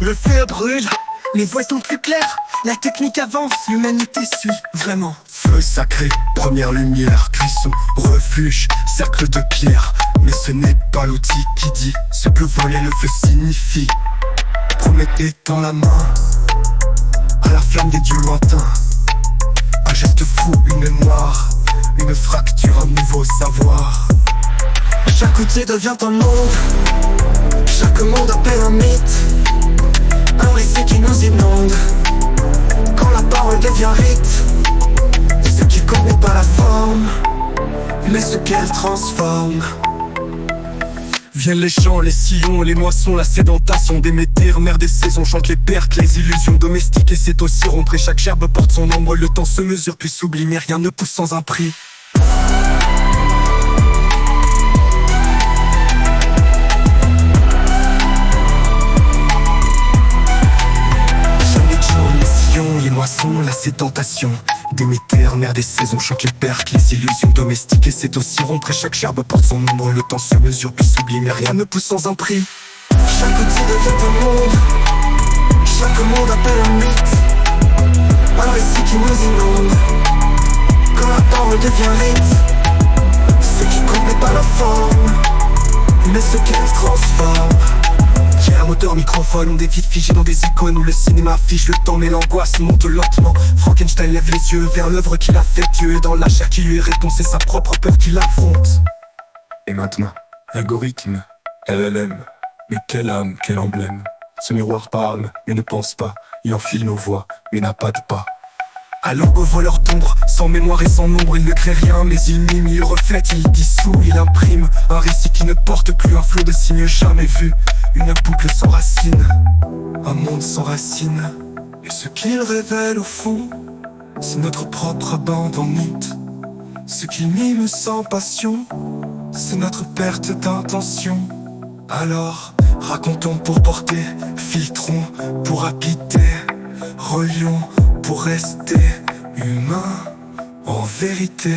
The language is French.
Le feu brûle, les voies sont plus claires. La technique avance, l'humanité suit, vraiment. Feu sacré, première lumière, cuisson, refuge, cercle de pierre. Mais ce n'est pas l'outil qui dit ce que voler le feu signifie. Prométhée dans la main, à la flamme des dieux lointains. Un geste fou, une mémoire, une fracture, un nouveau savoir. Chaque outil devient un monde, chaque monde appelle un mythe. Un récit qui nous inonde, quand la parole devient rite. Ce qui compte n'est pas la forme, mais ce qu'elle transforme. Viennent les champs, les sillons, les moissons, la sédentation Déméter, mère des saisons, chante les pertes, les illusions domestiques. Et c'est aussi rompre, et chaque gerbe porte son ombre. Le temps se mesure puis s'oublie, mais rien ne pousse sans un prix. Les moissons, la sédentation Déméter, mère des saisons, chante les pertes, les illusions domestiques. Et c'est aussi rompre, et chaque gerbe porte son ombre. Le temps se mesure puis s'oublie, mais rien ne pousse sans un prix. Chaque outil devient un monde, chaque monde appelle un mythe. Un récit qui nous inonde, quand la parole devient rite. Ce qui compte n'est pas la forme, mais ce qu'elle transforme. J'ai un moteur microphone, des vides figées dans des icônes où le cinéma fiche le temps mais l'angoisse monte lentement. Frankenstein lève les yeux vers l'œuvre qu'il a fait. Dieu est dans la chair qui lui répond, c'est sa propre peur qui l'affronte. Et maintenant, algorithme, LLM, mais quelle âme, quel emblème. Ce miroir parle, mais ne pense pas. Il enfile nos voix, mais n'a pas de pas. À l'angle voleur d'ombre, sans mémoire et sans nombre. Il ne crée rien, mais il mime, il reflète, il dissout, il imprime. Un récit qui ne porte plus, un flot de signes jamais vus. Une boucle sans racine, un monde sans racine. Et ce qu'il révèle au fond, c'est notre propre abandonnement. Ce qu'il mime sans passion, c'est notre perte d'intention. Alors, racontons pour porter, filtrons pour habiter, relions pour rester humain en vérité.